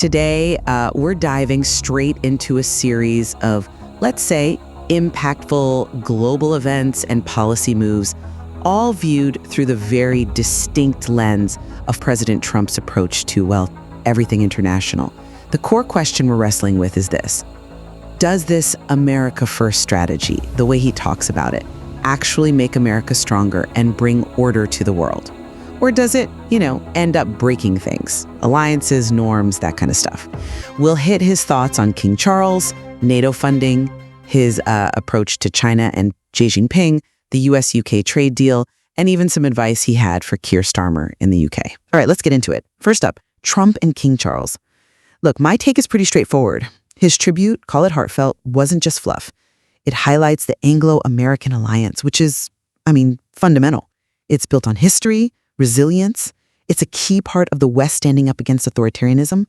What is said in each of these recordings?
Today, we're diving straight into a series of, let's say, impactful global events and policy moves, all viewed through the very distinct lens of President Trump's approach to, well, everything international. The core question we're wrestling with is this: does this America First strategy, the way he talks about it, actually make America stronger and bring order to the world? Or does it, end up breaking things? Alliances, norms, that kind of stuff. We'll hit his thoughts on King Charles, NATO funding, his approach to China and Xi Jinping, the US-UK trade deal, and even some advice he had for Keir Starmer in the UK. All right, let's get into it. First up, Trump and King Charles. Look, my take is pretty straightforward. His tribute, call it heartfelt, wasn't just fluff. It highlights the Anglo-American alliance, which is, fundamental. It's built on history, resilience. It's a key part of the West standing up against authoritarianism.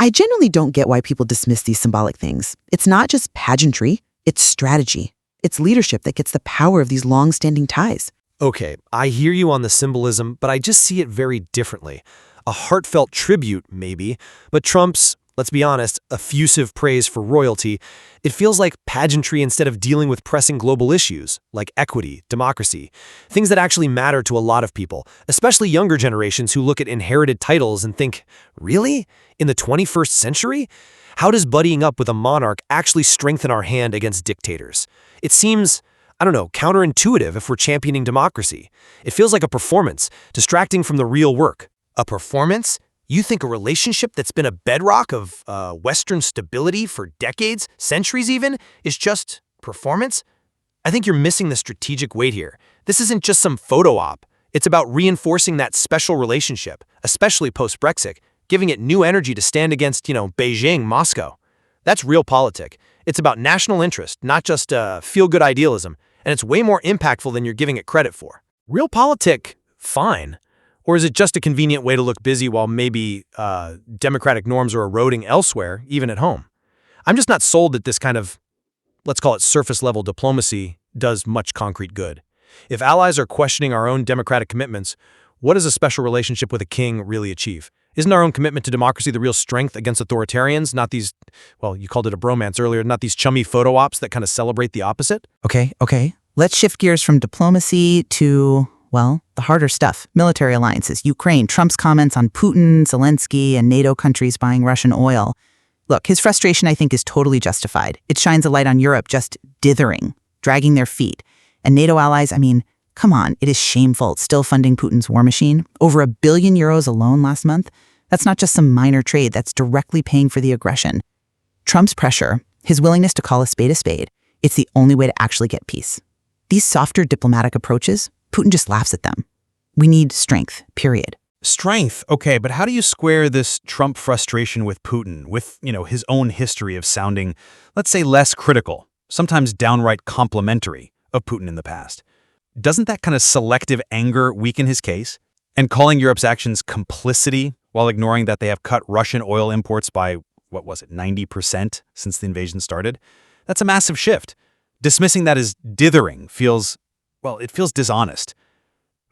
I genuinely don't get why people dismiss these symbolic things. It's not just pageantry, it's strategy. It's leadership that gets the power of these long-standing ties. Okay, I hear you on the symbolism, but I just see it very differently. A heartfelt tribute, maybe, but Trump's, let's be honest, effusive praise for royalty, it feels like pageantry instead of dealing with pressing global issues, like equity, democracy, things that actually matter to a lot of people, especially younger generations who look at inherited titles and think, really? In the 21st century? How does buddying up with a monarch actually strengthen our hand against dictators? It seems, counterintuitive if we're championing democracy. It feels like a performance, distracting from the real work. A performance? You think a relationship that's been a bedrock of Western stability for decades, centuries even, is just performance? I think you're missing the strategic weight here. This isn't just some photo op. It's about reinforcing that special relationship, especially post-Brexit, giving it new energy to stand against, Beijing, Moscow. That's realpolitik. It's about national interest, not just feel-good idealism, and it's way more impactful than you're giving it credit for. Realpolitik, fine. Or is it just a convenient way to look busy while maybe democratic norms are eroding elsewhere, even at home? I'm just not sold that this kind of, let's call it surface-level diplomacy, does much concrete good. If allies are questioning our own democratic commitments, what does a special relationship with a king really achieve? Isn't our own commitment to democracy the real strength against authoritarians, not these, well, you called it a bromance earlier, not these chummy photo ops that kind of celebrate the opposite? Okay. Let's shift gears from diplomacy to, well, the harder stuff. Military alliances, Ukraine, Trump's comments on Putin, Zelensky, and NATO countries buying Russian oil. Look, his frustration, I think, is totally justified. It shines a light on Europe just dithering, dragging their feet. And NATO allies, come on, it is shameful still funding Putin's war machine. Over €1 billion alone last month. That's not just some minor trade, that's directly paying for the aggression. Trump's pressure, his willingness to call a spade, it's the only way to actually get peace. These softer diplomatic approaches, Putin just laughs at them. We need strength, period. Strength, okay, but how do you square this Trump frustration with Putin, with, his own history of sounding, let's say, less critical, sometimes downright complimentary of Putin in the past? Doesn't that kind of selective anger weaken his case? And calling Europe's actions complicity while ignoring that they have cut Russian oil imports by, 90% since the invasion started? That's a massive shift. Dismissing that as dithering feels dishonest.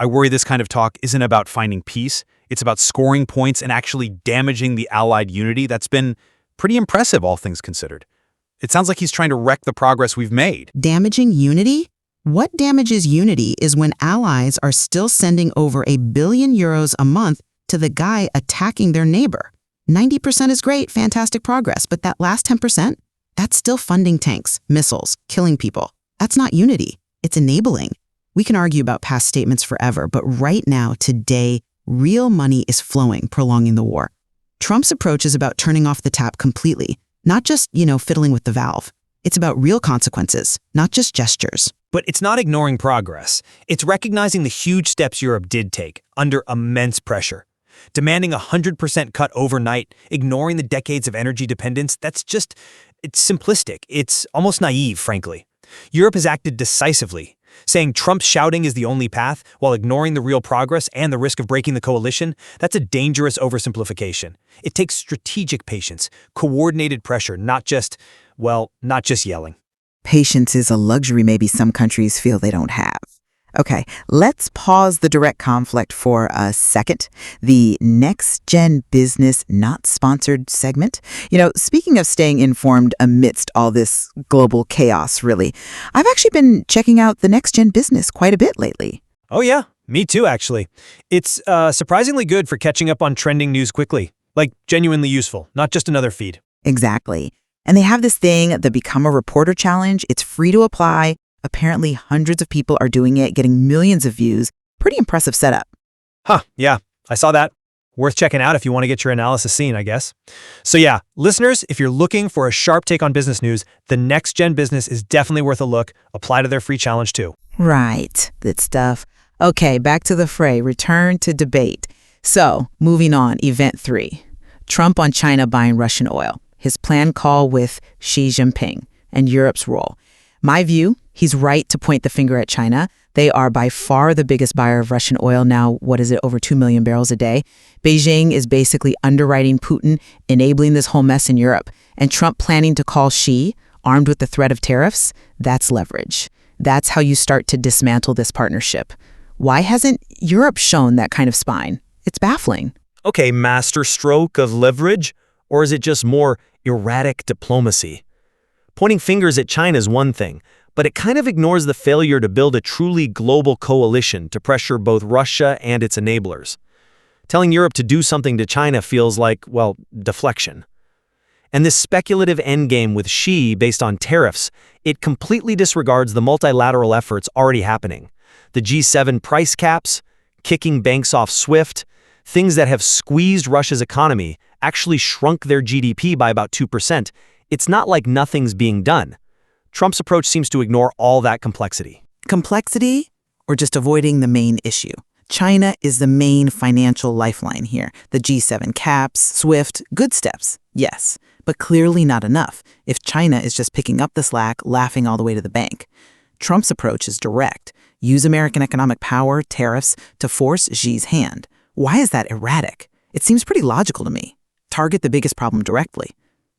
I worry this kind of talk isn't about finding peace. It's about scoring points and actually damaging the Allied unity that's been pretty impressive, all things considered. It sounds like he's trying to wreck the progress we've made. Damaging unity? What damages unity is when allies are still sending over €1 billion a month to the guy attacking their neighbor. 90% is great, fantastic progress, but that last 10%, that's still funding tanks, missiles, killing people. That's not unity. It's enabling. We can argue about past statements forever, but right now, today, real money is flowing, prolonging the war. Trump's approach is about turning off the tap completely, not just, fiddling with the valve. It's about real consequences, not just gestures. But it's not ignoring progress. It's recognizing the huge steps Europe did take under immense pressure. Demanding a 100% cut overnight, ignoring the decades of energy dependence, it's simplistic. It's almost naive, frankly. Europe has acted decisively, saying Trump's shouting is the only path while ignoring the real progress and the risk of breaking the coalition. That's a dangerous oversimplification. It takes strategic patience, coordinated pressure, not just yelling. Patience is a luxury maybe some countries feel they don't have. Okay, let's pause the direct conflict for a second. The Next Gen Business Not Sponsored segment. Speaking of staying informed amidst all this global chaos, really, I've actually been checking out the Next Gen Business quite a bit lately. Oh yeah, me too actually. It's surprisingly good for catching up on trending news quickly. Like genuinely useful, not just another feed. Exactly. And they have this thing, the Become a Reporter Challenge. It's free to apply. Apparently, hundreds of people are doing it, getting millions of views. Pretty impressive setup. Huh, yeah, I saw that. Worth checking out if you want to get your analysis seen, I guess. So yeah, listeners, if you're looking for a sharp take on business news, the Next Gen Business is definitely worth a look. Apply to their free challenge too. Right. Good stuff. Okay, back to the fray. Return to debate. So, moving on, event 3. Trump on China buying Russian oil. His planned call with Xi Jinping and Europe's role. My view, he's right to point the finger at China. They are by far the biggest buyer of Russian oil now, over 2 million barrels a day. Beijing is basically underwriting Putin, enabling this whole mess in Europe. And Trump planning to call Xi, armed with the threat of tariffs, that's leverage. That's how you start to dismantle this partnership. Why hasn't Europe shown that kind of spine? It's baffling. Okay, master stroke of leverage? Or is it just more erratic diplomacy? Pointing fingers at China is one thing, but it kind of ignores the failure to build a truly global coalition to pressure both Russia and its enablers. Telling Europe to do something to China feels like, deflection. And this speculative endgame with Xi based on tariffs, it completely disregards the multilateral efforts already happening. The G7 price caps, kicking banks off SWIFT, things that have squeezed Russia's economy, actually shrunk their GDP by about 2%. It's not like nothing's being done. Trump's approach seems to ignore all that complexity. Complexity or just avoiding the main issue? China is the main financial lifeline here. The G7 caps, SWIFT, good steps, yes, but clearly not enough if China is just picking up the slack, laughing all the way to the bank. Trump's approach is direct. Use American economic power, tariffs, to force Xi's hand. Why is that erratic? It seems pretty logical to me. Target the biggest problem directly.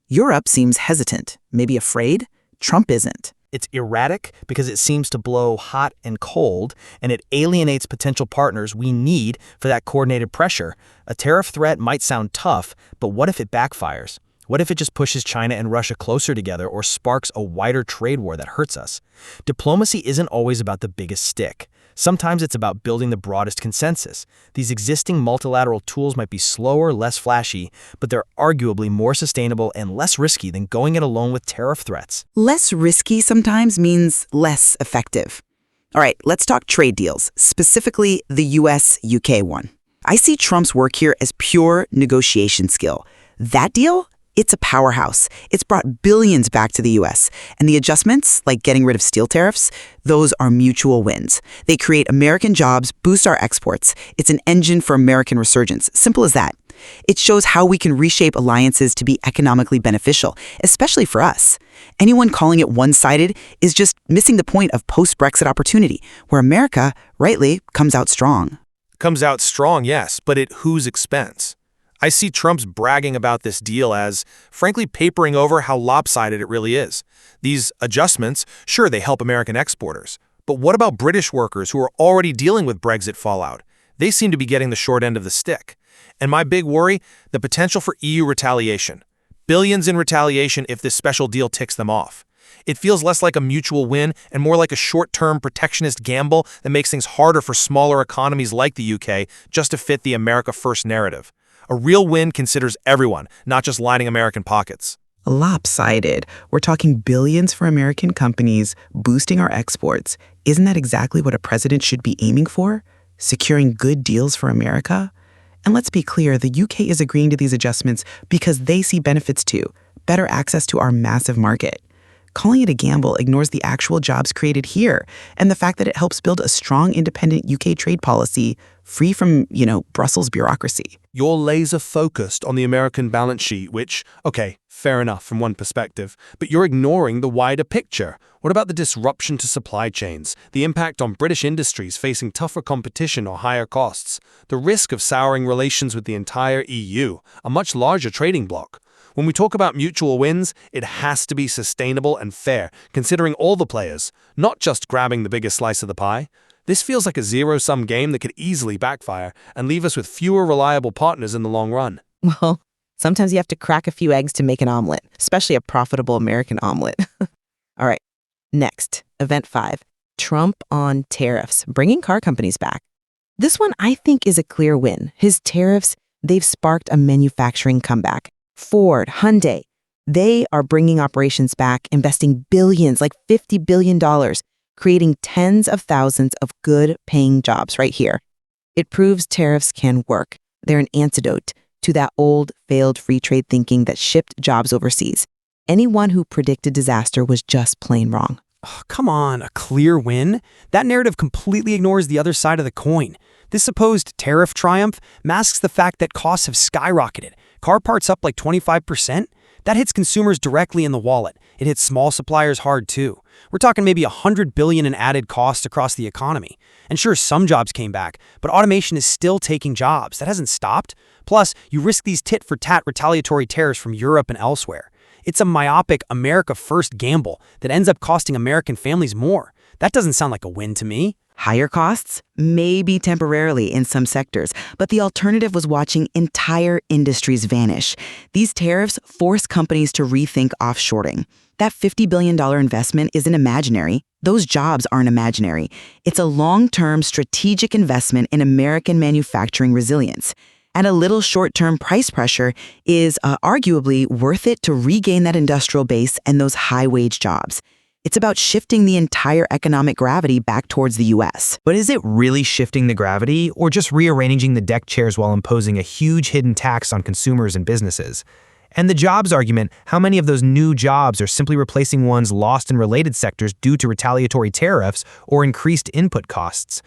Europe seems hesitant, maybe afraid. Trump isn't. It's erratic because it seems to blow hot and cold, and it alienates potential partners we need for that coordinated pressure. A tariff threat might sound tough, but what if it backfires? What if it just pushes China and Russia closer together or sparks a wider trade war that hurts us? Diplomacy isn't always about the biggest stick. Sometimes it's about building the broadest consensus. These existing multilateral tools might be slower, less flashy, but they're arguably more sustainable and less risky than going it alone with tariff threats. Less risky sometimes means less effective. All right, let's talk trade deals, specifically the US-UK one. I see Trump's work here as pure negotiation skill. That deal? It's a powerhouse. It's brought billions back to the U.S. And the adjustments, like getting rid of steel tariffs, those are mutual wins. They create American jobs, boost our exports. It's an engine for American resurgence. Simple as that. It shows how we can reshape alliances to be economically beneficial, especially for us. Anyone calling it one-sided is just missing the point of post-Brexit opportunity, where America, rightly, comes out strong. Comes out strong, yes, but at whose expense? I see Trump's bragging about this deal as, frankly, papering over how lopsided it really is. These adjustments, sure, they help American exporters. But what about British workers who are already dealing with Brexit fallout? They seem to be getting the short end of the stick. And my big worry, the potential for EU retaliation. Billions in retaliation if this special deal ticks them off. It feels less like a mutual win and more like a short-term protectionist gamble that makes things harder for smaller economies like the UK just to fit the America First narrative. A real win considers everyone, not just lining American pockets. Lopsided. We're talking billions for American companies, boosting our exports. Isn't that exactly what a president should be aiming for? Securing good deals for America? And let's be clear, the UK is agreeing to these adjustments because they see benefits too. Better access to our massive market. Calling it a gamble ignores the actual jobs created here and the fact that it helps build a strong, independent UK trade policy free from, Brussels bureaucracy. You're laser-focused on the American balance sheet, which, okay, fair enough from one perspective, but you're ignoring the wider picture. What about the disruption to supply chains, the impact on British industries facing tougher competition or higher costs, the risk of souring relations with the entire EU, a much larger trading bloc? When we talk about mutual wins, it has to be sustainable and fair, considering all the players, not just grabbing the biggest slice of the pie. This feels like a zero-sum game that could easily backfire and leave us with fewer reliable partners in the long run. Well, sometimes you have to crack a few eggs to make an omelet, especially a profitable American omelet. All right, next, event 5, Trump on tariffs, bringing car companies back. This one I think is a clear win. His tariffs, they've sparked a manufacturing comeback. Ford, Hyundai, they are bringing operations back, investing billions, like $50 billion, creating tens of thousands of good-paying jobs right here. It proves tariffs can work. They're an antidote to that old, failed free trade thinking that shipped jobs overseas. Anyone who predicted disaster was just plain wrong. Oh, come on, a clear win? That narrative completely ignores the other side of the coin. This supposed tariff triumph masks the fact that costs have skyrocketed. Car parts up like 25%? That hits consumers directly in the wallet. It hits small suppliers hard too. We're talking maybe $100 billion in added costs across the economy. And sure, some jobs came back, but automation is still taking jobs. That hasn't stopped. Plus, you risk these tit-for-tat retaliatory tariffs from Europe and elsewhere. It's a myopic America-first gamble that ends up costing American families more. That doesn't sound like a win to me. Higher costs? Maybe temporarily in some sectors, but the alternative was watching entire industries vanish. These tariffs force companies to rethink offshoring. That $50 billion investment isn't imaginary. Those jobs aren't imaginary. It's a long-term strategic investment in American manufacturing resilience. And a little short-term price pressure is arguably worth it to regain that industrial base and those high-wage jobs. It's about shifting the entire economic gravity back towards the U.S. But is it really shifting the gravity, or just rearranging the deck chairs while imposing a huge hidden tax on consumers and businesses? And the jobs argument, how many of those new jobs are simply replacing ones lost in related sectors due to retaliatory tariffs or increased input costs?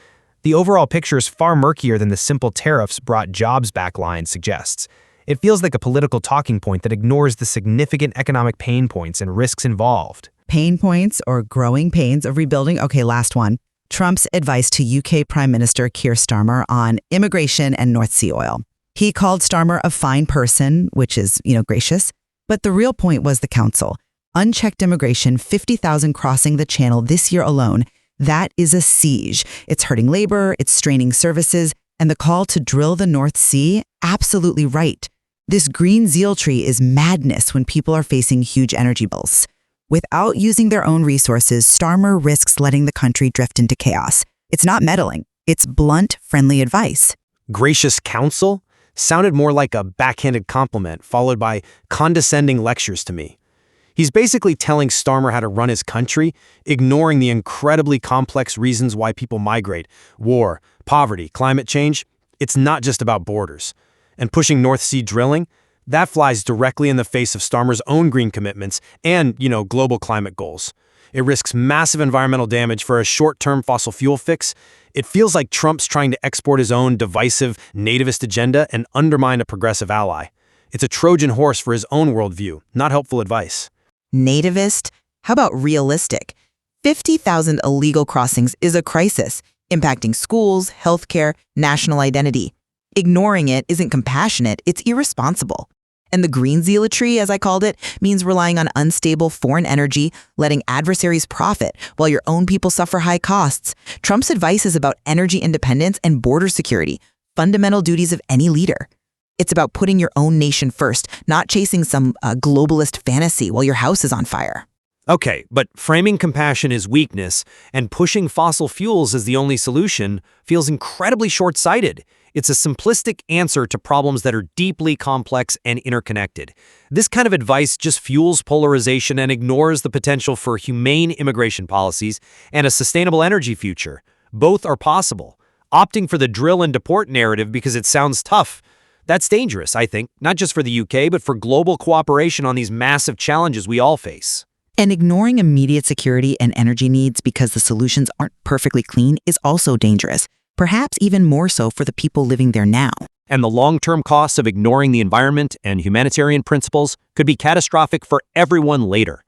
The overall picture is far murkier than the simple tariffs brought jobs back line suggests. It feels like a political talking point that ignores the significant economic pain points and risks involved. Pain points or growing pains of rebuilding? Okay, last one. Trump's advice to UK Prime Minister Keir Starmer on immigration and North Sea oil. He called Starmer a fine person, which is, gracious. But the real point was the council. Unchecked immigration, 50,000 crossing the channel this year alone. That is a siege. It's hurting labor, it's straining services, and the call to drill the North Sea, absolutely right. This green zeal tree is madness when people are facing huge energy bills. Without using their own resources, Starmer risks letting the country drift into chaos. It's not meddling. It's blunt, friendly advice. Gracious counsel sounded more like a backhanded compliment followed by condescending lectures to me. He's basically telling Starmer how to run his country, ignoring the incredibly complex reasons why people migrate: war, poverty, climate change. It's not just about borders. And pushing North Sea drilling, that flies directly in the face of Starmer's own green commitments and, global climate goals. It risks massive environmental damage for a short-term fossil fuel fix. It feels like Trump's trying to export his own divisive, nativist agenda and undermine a progressive ally. It's a Trojan horse for his own worldview, not helpful advice. Nativist? How about realistic? 50,000 illegal crossings is a crisis, impacting schools, healthcare, national identity. Ignoring it isn't compassionate, it's irresponsible. And the green zealotry, as I called it, means relying on unstable foreign energy, letting adversaries profit while your own people suffer high costs. Trump's advice is about energy independence and border security, fundamental duties of any leader. It's about putting your own nation first, not chasing some globalist fantasy while your house is on fire. Okay, but framing compassion as weakness and pushing fossil fuels as the only solution feels incredibly short-sighted. It's a simplistic answer to problems that are deeply complex and interconnected. This kind of advice just fuels polarization and ignores the potential for humane immigration policies and a sustainable energy future. Both are possible. Opting for the drill and deport narrative because it sounds tough, that's dangerous, I think, not just for the UK, but for global cooperation on these massive challenges we all face. And ignoring immediate security and energy needs because the solutions aren't perfectly clean is also dangerous, perhaps even more so for the people living there now. And the long-term costs of ignoring the environment and humanitarian principles could be catastrophic for everyone later.